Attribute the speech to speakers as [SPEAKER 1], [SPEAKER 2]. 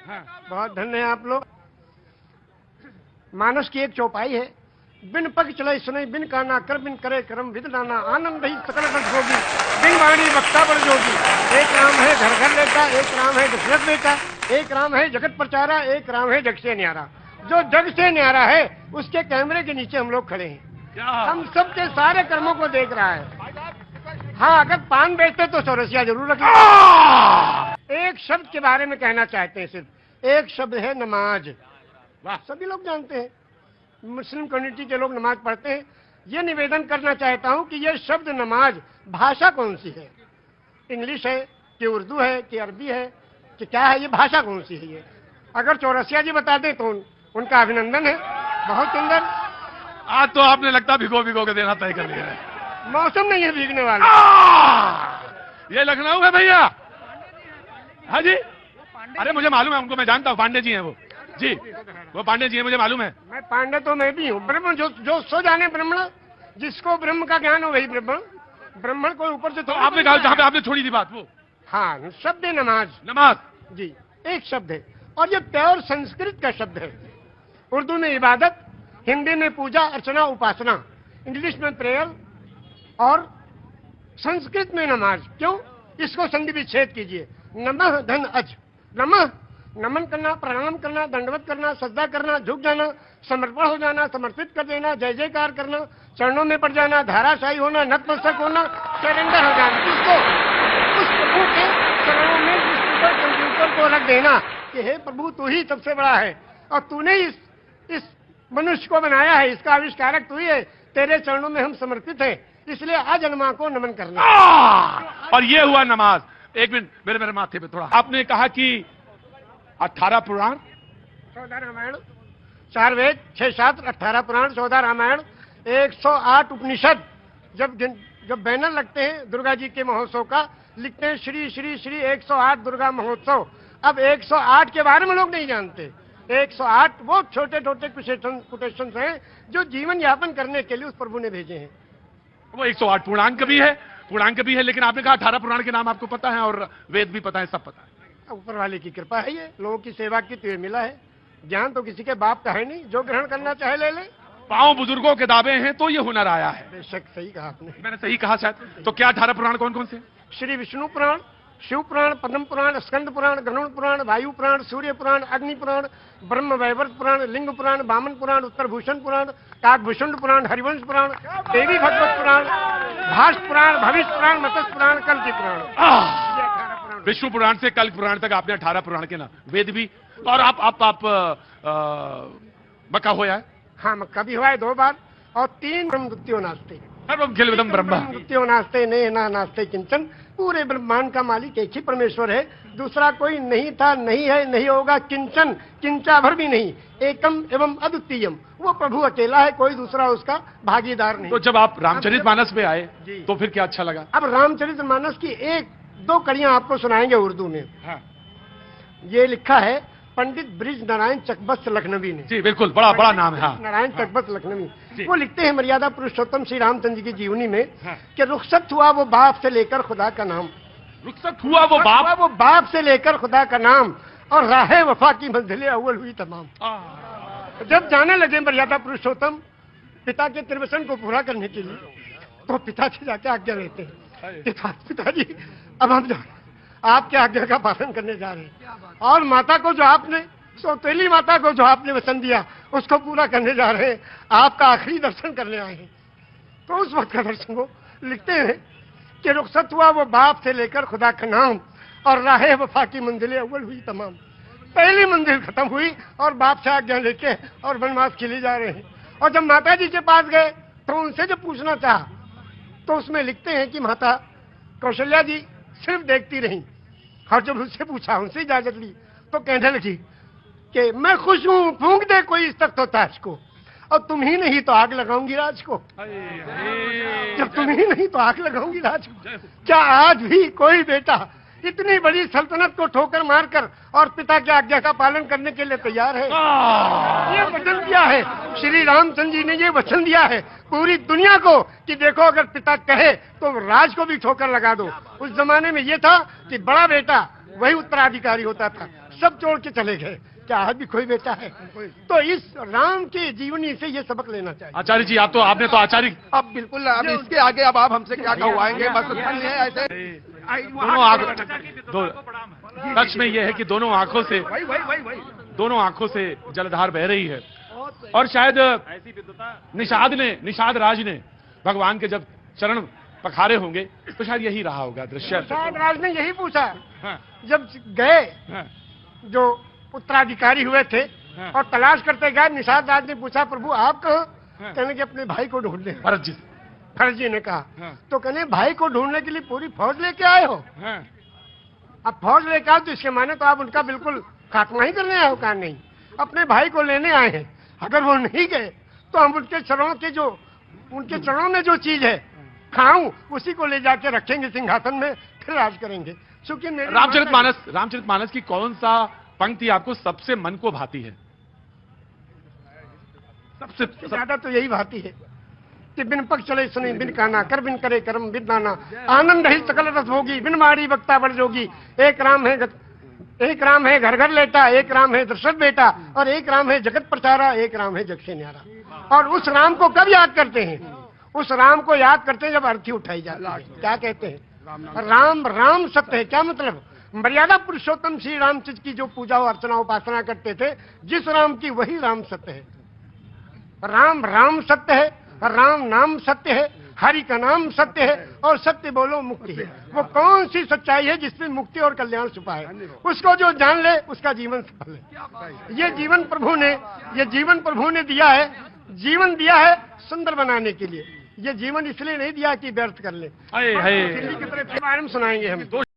[SPEAKER 1] हाँ।
[SPEAKER 2] बहुत धन्य है आप लोग। मानस की एक चौपाई है, बिन पग चले सुने बिन काना कर बिन करे करम विद नाना आनंद ही सकल बस होगी बिन वाणी वक्ता बड़ जोगी। एक राम है घर घर लेता, एक राम है दशरथ बेटा, एक राम है जगत प्रचारा, एक राम है जग से न्यारा। जो जग से न्यारा है उसके कैमरे के नीचे हम लोग खड़े हैं, हम सबके सारे कर्मों को देख रहा है। हाँ, अगर पान बेचते तो चौरसिया जरूर रखें। एक शब्द के बारे में कहना चाहते हैं, सिर्फ एक शब्द है नमाज। वाह, सभी लोग जानते हैं, मुस्लिम कम्युनिटी के लोग नमाज पढ़ते हैं। ये निवेदन करना चाहता हूं कि ये शब्द नमाज भाषा कौन सी है, इंग्लिश है कि उर्दू है कि अरबी है कि क्या है, ये भाषा कौन सी है? ये अगर चौरसिया जी बता दें तो उनका अभिनंदन है। बहुत सुंदर।
[SPEAKER 1] आज तो आपने लगता भिगो भिगो के देना तय कर लिया है।
[SPEAKER 2] मौसम नहीं है भीगने वाला।
[SPEAKER 1] ये लखनऊ है भैया। हाँ जी, अरे मुझे मालूम है उनको, मैं जानता हूँ, पांडे जी हैं वो जी, वो पांडे जी हैं, मुझे मालूम है।
[SPEAKER 2] मैं पांडे तो मैं भी हूँ। ब्रह्म जो सो जाने ब्राह्मण, जिसको ब्रह्म का ज्ञान हो वही ब्रह्मण। ब्राह्मण को ऊपर से
[SPEAKER 1] तो आपने कहा जहाँ पे आपने छोड़ी थी बात वो।
[SPEAKER 2] हाँ, शब्द है नमाज।
[SPEAKER 1] नमाज
[SPEAKER 2] जी, एक शब्द है और ये प्योर संस्कृत का शब्द है। उर्दू में इबादत, हिंदी में पूजा अर्चना उपासना, इंग्लिश में प्रेयर और संस्कृत में नमाज। क्यों? इसको संधि विच्छेद कीजिए। नमः धन अज। नमः नमन करना, प्रणाम करना, दंडवत करना, सजदा करना, झुक जाना, समर्पण हो जाना, समर्पित कर देना, जय जयकार करना, चरणों में पड़ जाना, धाराशाही होना, नतमस्तक होना, सरेंडर हो जाना। इसको उस प्रभु के चरणों में इस कंप्यूटर को रख देना कि हे प्रभु, तू ही सबसे बड़ा है और तूने इस मनुष्य को बनाया है, इसका आविष्कारक तू ही है, तेरे चरणों में हम समर्पित हैं, इसलिए अजन्मा को नमन करना।
[SPEAKER 1] और ये हुआ नमाज। एक मिनट, मेरे माथे पे थोड़ा। आपने कहा कि 18 पुराण,
[SPEAKER 2] 14 रामायण, 4 वेद, 6 शास्त्र, 18 पुराण, 14 रामायण, 108 उपनिषद। जब बैनर लगते हैं दुर्गा जी के महोत्सव का, लिखते हैं श्री श्री श्री 108 दुर्गा महोत्सव। अब 108 के बारे में लोग नहीं जानते। 108 वो छोटे छोटे कोटेशन हैं जो जीवन यापन करने के लिए उस प्रभु ने भेजे हैं।
[SPEAKER 1] वो 108 पूर्णांक भी है, लेकिन आपने कहा 18 पुराण के नाम आपको पता है और वेद भी पता है, सब पता है।
[SPEAKER 2] ऊपर वाले की कृपा है, ये लोगों की सेवा की तो ये मिला है। ज्ञान तो किसी के बाप का है नहीं, जो ग्रहण करना चाहे ले ले।
[SPEAKER 1] पांव बुजुर्गों के दावे हैं तो ये हुनर आया है।
[SPEAKER 2] बेशक सही कहा आपने।
[SPEAKER 1] मैंने सही कहा शायद। तो क्या 18 पुराण कौन कौन से?
[SPEAKER 2] श्री विष्णु पुराण, शिव पुराण, पद्म पुराण, स्कंद पुराण, गरुड़ पुराण, वायु पुराण, सूर्य पुराण, अग्नि पुराण, ब्रह्म वैवर्त पुराण, लिंग पुराण, वामन पुराण, उत्तर भूषण पुराण, काकभूषण पुराण, हरिवंश पुराण, देवी भगवत पुराण, भाष पुराण, भविष्य पुराण, मत्स्य पुराण, कल्कि पुराण।
[SPEAKER 1] विष्णु पुराण से कल्कि पुराण तक आपने 18 पुराण के नाम, वेद भी। और आप मक्का होया है?
[SPEAKER 2] हाँ, मक्का भी हुआ है 2 बार। और 3 ब्रह्मद्वितीयो नास्ते,
[SPEAKER 1] ब्रह्म
[SPEAKER 2] नास्ते ने ना नास्ते किंचन। पूरे ब्रह्मांड का मालिक एक ही परमेश्वर है, दूसरा कोई नहीं था, नहीं है, नहीं होगा, किंचन, किंचा भर भी नहीं। एकम एवं अद्वितीयम, वो प्रभु अकेला है, कोई दूसरा उसका भागीदार नहीं।
[SPEAKER 1] तो जब आप रामचरितमानस पे आए तो फिर क्या अच्छा लगा?
[SPEAKER 2] अब रामचरितमानस की 1-2 कड़ियां आपको सुनाएंगे उर्दू में।
[SPEAKER 1] हाँ।
[SPEAKER 2] ये लिखा है पंडित ब्रिज नारायण चकबस्त लखनवी ने।
[SPEAKER 1] जी बिल्कुल, बड़ा नाम है। हाँ।
[SPEAKER 2] नारायण चकबस्त लखनवी, वो लिखते हैं मर्यादा पुरुषोत्तम श्री रामचंद्र जी की जीवनी में।
[SPEAKER 1] हाँ।
[SPEAKER 2] कि रुखसत हुआ वो बाप से लेकर खुदा का नाम।
[SPEAKER 1] रुखसत हुआ वो
[SPEAKER 2] बाप से लेकर खुदा का नाम, और राहे वफा की मंजिलें अव्वल हुई तमाम। जब जाने लगे मर्यादा पुरुषोत्तम पिता के त्रिवचन को पूरा करने के लिए, तो पिता से जाके आज्ञा लेते हैं, पिताजी अब हम आपके आज्ञा का पालन करने जा रहे हैं, और माता को जो आपने, सौतेली माता को जो आपने वचन दिया उसको पूरा करने जा रहे हैं, आपका आखिरी दर्शन करने आए हैं। तो उस वक्त का दर्शन को लिखते हैं कि रुखसत हुआ वो बाप से लेकर खुदा का नाम, और राहे वफा की मंजिलें अव्वल हुई तमाम। पहली मंजिल खत्म हुई और बाप से आज्ञा लेके और वनवास के लिए जा रहे हैं। और जब माता जी के पास गए तो उनसे जब पूछना चाहा तो उसमें लिखते हैं कि माता कौशल्या जी सिर्फ देखती रही, और जब उससे पूछा, उनसे इजाजत ली, तो कहने लगी कि मैं खुश हूं, फूंक दे कोई इस तक तो ताज को, और तुम ही नहीं तो आग लगाऊंगी राज को। जब तुम ही नहीं तो आग लगाऊंगी राज को। क्या आज भी कोई बेटा इतनी बड़ी सल्तनत को ठोकर मारकर और पिता की आज्ञा का पालन करने के लिए तैयार है? ये वचन दिया है श्री रामचंद्र जी ने, ये वचन दिया है पूरी दुनिया को कि देखो अगर पिता कहे तो राज को भी ठोकर लगा दो। उस जमाने में ये था कि बड़ा बेटा वही उत्तराधिकारी होता था, सब छोड़ के चले गए, क्या आज भी कोई बेटा है? तो इस राम की जीवनी से ये सबक लेना चाहिए।
[SPEAKER 1] आचार्य जी आपने तो आचार्य
[SPEAKER 3] अब बिल्कुल, अब इसके आगे अब आप हमसे क्या कहवाएंगे? बस इतना ही है। ऐसे
[SPEAKER 1] दोनों आंखों सच में यह है कि दोनों आंखों से जलधार बह रही है। और शायद निषाद राज ने भगवान के जब चरण पखारे होंगे तो शायद यही रहा होगा दृश्य।
[SPEAKER 2] निषाद राज ने यही पूछा
[SPEAKER 1] हाँ,
[SPEAKER 2] जब गए,
[SPEAKER 1] हाँ,
[SPEAKER 2] जो उत्तराधिकारी हुए थे
[SPEAKER 1] हाँ।
[SPEAKER 2] और तलाश करते गए, निषाद राज ने पूछा प्रभु आप कहाँ?
[SPEAKER 1] हाँ।
[SPEAKER 2] कहने कि अपने भाई को ढूंढने।
[SPEAKER 1] भरत जी।
[SPEAKER 2] भरत जी ने कहा
[SPEAKER 1] हाँ।
[SPEAKER 2] तो कहने भाई को ढूंढने के लिए पूरी फौज लेके आए हो?
[SPEAKER 1] हाँ,
[SPEAKER 2] अब फौज लेकर आओ तो इसके माने तो आप उनका बिल्कुल खात्मा ही करने आए हो? कहा नहीं, अपने भाई को लेने आए हैं। अगर वो नहीं गए तो हम उनके चरणों में जो चीज है खाऊं, उसी को ले जाके रखेंगे सिंहासन में, फिर राज करेंगे। क्योंकि
[SPEAKER 1] रामचरितमानस की कौन सा पंक्ति आपको सबसे मन को भाती है? सबसे
[SPEAKER 2] ज्यादा तो यही भाती है कि बिन पग चले सुने बिन काना, कर बिन करे कर्म बिन दाना, आनंद ही सकल रस होगी, बिन मारी वक्ता बढ़ जोगी। एक राम है घर घर लेटा, एक राम है दशरथ बेटा, और एक राम है जगत प्रचारा, एक राम है जग से न्यारा। और उस राम को कब याद करते हैं? उस राम को याद करते हैं जब अर्थी उठाई जाती है। क्या कहते हैं? राम सत्य है। क्या मतलब? मर्यादा पुरुषोत्तम श्री रामचंद्र की जो पूजा अर्चना उपासना करते थे, जिस राम की वही राम सत्य है। राम सत्य है, राम नाम सत्य है, हरि का नाम सत्य है, और सत्य बोलो मुक्ति है। वो कौन सी सच्चाई है जिसमें मुक्ति और कल्याण छुपा है? उसको जो जान ले उसका जीवन सफल है। ये जीवन प्रभु ने दिया है, जीवन दिया है सुंदर बनाने के लिए। ये जीवन इसलिए नहीं दिया कि व्यर्थ कर ले।
[SPEAKER 1] हाय
[SPEAKER 2] दिल्ली की तरफ सुनाएंगे हम।